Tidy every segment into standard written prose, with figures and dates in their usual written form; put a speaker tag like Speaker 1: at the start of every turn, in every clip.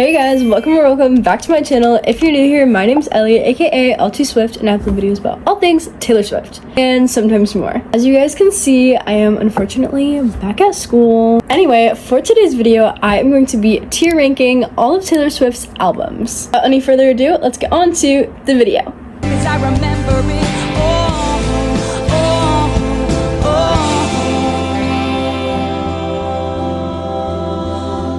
Speaker 1: Hey guys, welcome back to my channel. If you're new here, my name's Ellie, aka L2 Swift, and I upload videos about all things Taylor Swift and sometimes more. As you guys can see, I am unfortunately back at school. Anyway, for today's video, I am going to be tier ranking all of Taylor Swift's albums. Without any further ado, let's get on to the video.
Speaker 2: 'Cause I remember it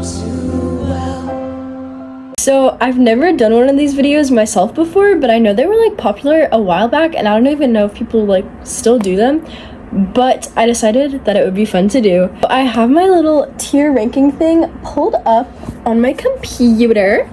Speaker 2: too well.
Speaker 1: So I've never done one of these videos myself before, but I know they were like popular a while back, and I don't even know if people like still do them, but I decided that it would be fun to do. I have my little tier ranking thing pulled up on my computer,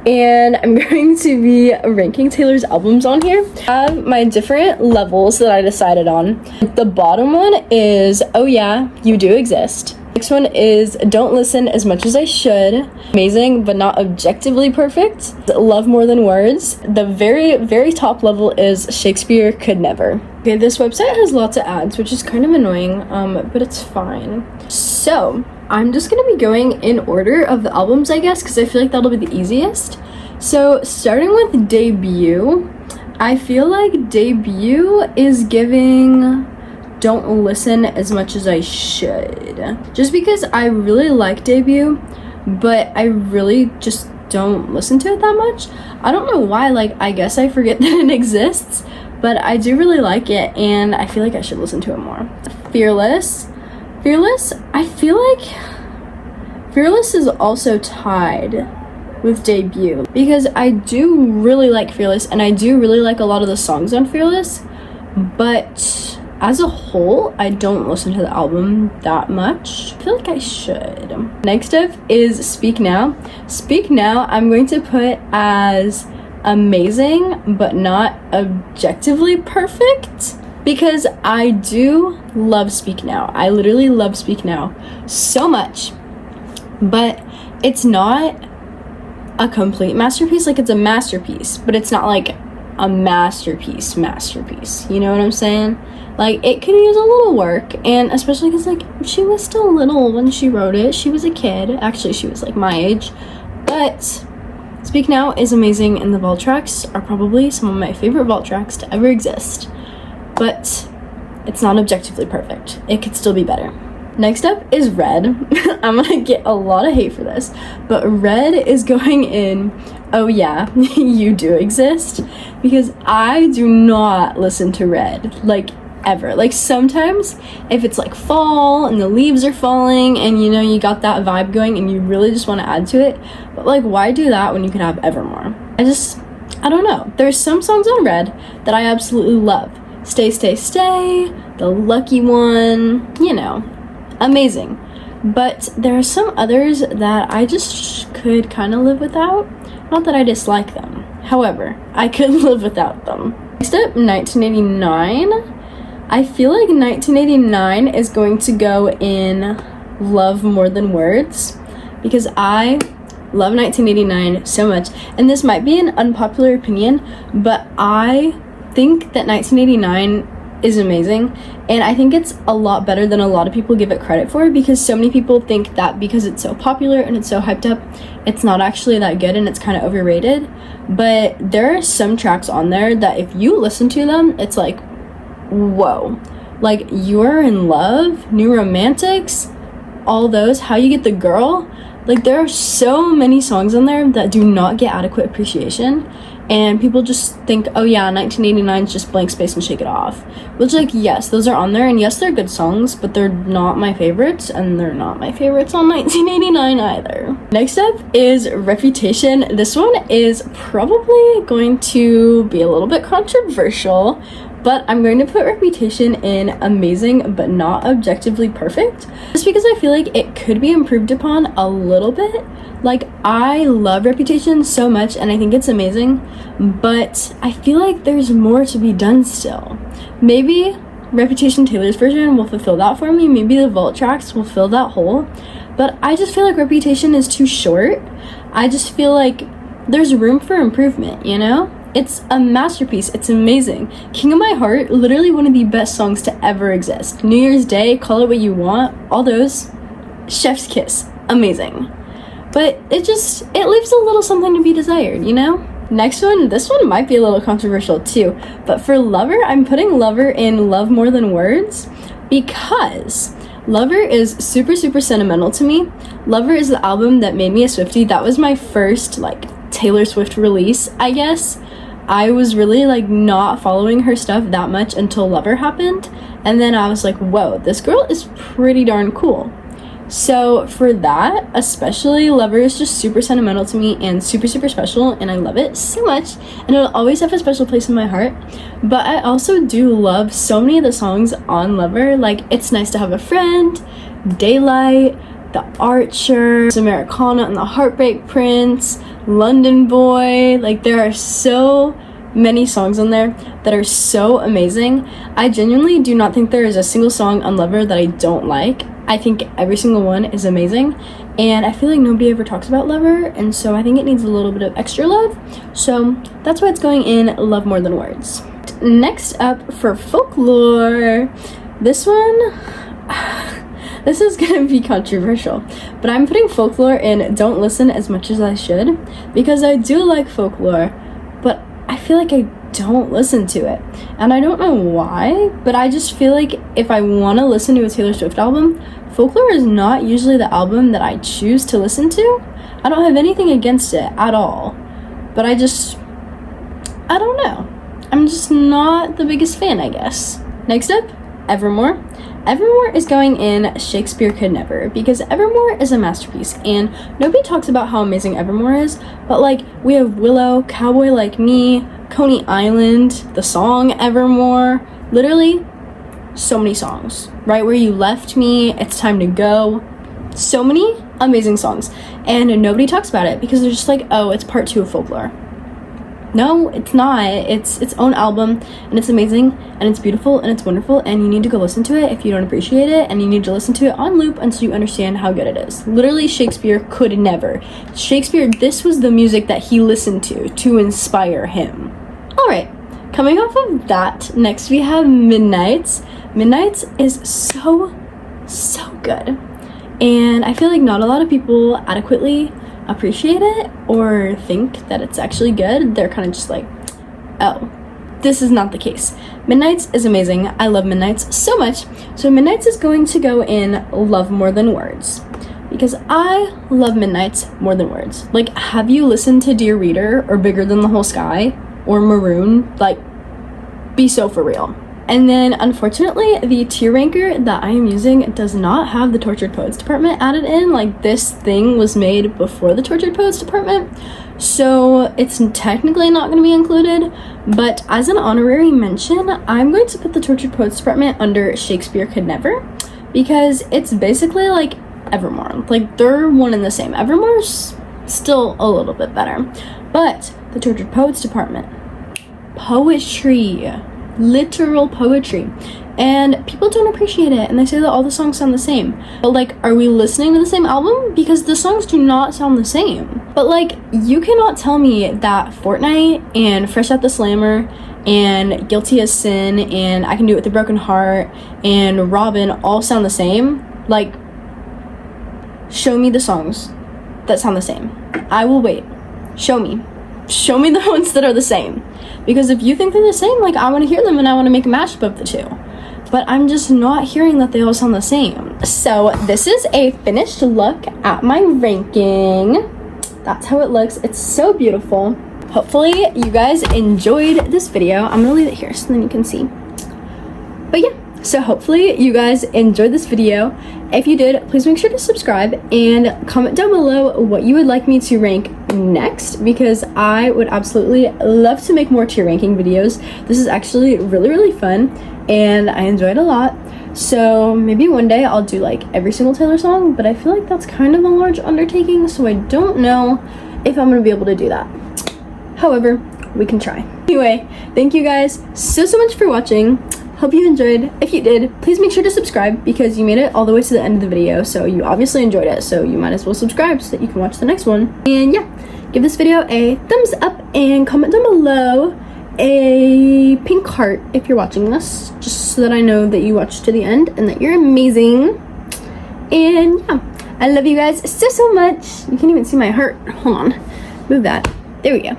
Speaker 1: and I'm going to be ranking Taylor's albums on here. I have my different levels that I decided on. The bottom one is Oh Yeah, You Do Exist. Next one is Don't Listen As Much As I Should. Amazing, but not objectively perfect. Love More Than Words. The very top level is Shakespeare Could Never. Okay, this website has lots of ads, which is kind of annoying, but it's fine. So I'm just gonna be going in order of the albums, I guess, because I feel like that'll be the easiest. So starting with Debut, I feel like Debut is giving Don't Listen As Much As I Should. Just because I really like Debut, but I really just don't listen to it that much. I don't know why, like, I guess I forget that it exists, but I do really like it, and I feel like I should listen to it more. Fearless, I feel like Fearless is also tied with Debut, because I do really like Fearless, and I do really like a lot of the songs on Fearless, but as a whole, I don't listen to the album that much. I feel like I should. Next up is Speak Now. Speak Now, I'm going to put as amazing, but not objectively perfect, because I do love Speak Now. I literally love Speak Now so much, but it's not a complete masterpiece. Like, it's a masterpiece, but it's not like a masterpiece. You know what I'm saying? Like, it could use a little work, and especially because, like, she was still little when she wrote it. She was a kid. Actually, she was like my age, but Speak Now is amazing, and the vault tracks are probably some of my favorite vault tracks to ever exist, but it's not objectively perfect. It could still be better. Next up is Red. I'm gonna get a lot of hate for this, but Red is going in Oh Yeah, You Do Exist, because I do not listen to Red, like, ever. Like, sometimes if it's like fall and the leaves are falling and, you know, you got that vibe going and you really just want to add to it, but like, why do that when you can have Evermore? I don't know. There's some songs on Red that I absolutely love. Stay, Stay, Stay, The Lucky One, you know, amazing. But there are some others that I just could kind of live without. Not that I dislike them. However, I could live without them. Next up, 1989. I feel like 1989 is going to go in Love More Than Words, because I love 1989 so much. And this might be an unpopular opinion, but I think that 1989 is amazing, and I think it's a lot better than a lot of people give it credit for, because so many people think that because it's so popular and it's so hyped up, it's not actually that good and it's kind of overrated. But there are some tracks on there that if you listen to them, it's like, whoa. Like, You're in Love, New Romantics, all those, How You Get the Girl. Like, there are so many songs on there that do not get adequate appreciation, and people just think, oh yeah, 1989 is just Blank Space and Shake It Off. Which, like, yes, those are on there, and yes, they're good songs, but they're not my favorites, and they're not my favorites on 1989 either. Next up is Reputation. This one is probably going to be a little bit controversial, but I'm going to put Reputation in amazing, but not objectively perfect, just because I feel like it could be improved upon a little bit. Like, I love Reputation so much, and I think it's amazing, but I feel like there's more to be done still. Maybe Reputation Taylor's version will fulfill that for me. Maybe the vault tracks will fill that hole, but I just feel like Reputation is too short. I just feel like there's room for improvement, you know? It's a masterpiece. It's amazing. King of My Heart, literally one of the best songs to ever exist. New Year's Day, Call It What You Want, all those. Chef's Kiss, amazing. but it leaves a little something to be desired, you know? Next one, this one might be a little controversial too, but for Lover, I'm putting Lover in Love More Than Words because Lover is super, super sentimental to me. Lover is the album that made me a Swiftie. That was my first, like, Taylor Swift release, I guess. I was really, like, not following her stuff that much until Lover happened, and then I was like, whoa, this girl is pretty darn cool. So for that, especially, Lover is just super sentimental to me and super, super special, and I love it so much, and it'll always have a special place in my heart. But I also do love so many of the songs on Lover, like It's Nice to Have a Friend, Daylight, The Archer, Americana and the Heartbreak Prince, London Boy. Like, there are so many songs on there that are so amazing. I genuinely do not think there is a single song on Lover that I don't like. I think every single one is amazing, and I feel like nobody ever talks about Lover, and so I think it needs a little bit of extra love, so that's why it's going in Love More Than Words. Next up for Folklore, this one, this is gonna be controversial, but I'm putting Folklore in Don't Listen as much as I should, because I do like Folklore, but I feel like I don't listen to it, and I don't know why, but I just feel like if I want to listen to a Taylor Swift album, Folklore is not usually the album that I choose to listen to. I don't have anything against it at all, but I don't know. I'm just not the biggest fan, I guess. Next up, Evermore. Evermore is going in Shakespeare Could Never, because Evermore is a masterpiece, and nobody talks about how amazing Evermore is, but like, we have Willow, Cowboy Like Me, Coney Island, the song Evermore, literally so many songs. Right Where You Left Me, It's Time to Go, so many amazing songs, and nobody talks about it because they're just like, oh, it's part 2 of Folklore. No, it's not. It's its own album, and it's amazing, and it's beautiful, and it's wonderful, and you need to go listen to it if you don't appreciate it, and you need to listen to it on loop until you understand how good it is. Literally, Shakespeare could never. Shakespeare, this was the music that he listened to inspire him. Alright, coming off of that, next we have Midnights. Midnights is so, so good, and I feel like not a lot of people adequately appreciate it or think that it's actually good. They're kind of just like, oh, this is not the case. Midnights is amazing. I love Midnights so much. So Midnights is going to go in Love More Than Words, because I love Midnights more than words. Like, have you listened to Dear Reader or Bigger Than the Whole Sky or Maroon? Like, be so for real. And then, unfortunately, the tier ranker that I am using does not have the Tortured Poets department added in. Like, this thing was made before the Tortured Poets department, so it's technically not going to be included. But as an honorary mention, I'm going to put the Tortured Poets department under Shakespeare Could Never, because it's basically like Evermore. Like, they're one and the same. Evermore's still a little bit better, but the Tortured Poets department, poetry, literal poetry, and people don't appreciate it, and they say that all the songs sound the same. But like, are we listening to the same album? Because the songs do not sound the same. But like, you cannot tell me that Fortnite and Fresh Out the Slammer and Guilty as Sin and I Can Do It With a Broken Heart and Robin all sound the same. Like, show me the songs that sound the same. I will wait. Show me the ones that are the same, because if you think they're the same, like, I want to hear them and I want to make a mashup of the two, but I'm just not hearing that they all sound the same. So this is a finished look at my ranking. That's how it looks. It's so beautiful. Hopefully you guys enjoyed this video. I'm gonna leave it here so then you can see. But yeah, so hopefully you guys enjoyed this video. If you did, please make sure to subscribe and comment down below what you would like me to rank next, because I would absolutely love to make more tier ranking videos. This is actually really, really fun and I enjoy it a lot. So maybe one day I'll do like every single Taylor song, but I feel like that's kind of a large undertaking, so I don't know if I'm gonna be able to do that. However, we can try. Anyway, thank you guys so much for watching. Hope you enjoyed. If you did, please make sure to subscribe, because you made it all the way to the end of the video, so you obviously enjoyed it, so you might as well subscribe so that you can watch the next one. And yeah, give this video a thumbs up and comment down below a pink heart if you're watching this, just so that I know that you watched to the end and that you're amazing. And yeah, I love you guys so much. You can't even see my heart. Hold on. Move that. There we go.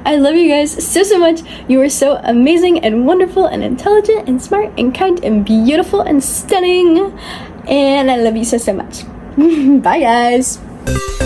Speaker 1: I love you guys so much. You are so amazing and wonderful and intelligent and smart and kind and beautiful and stunning. And I love you so much. Bye, guys.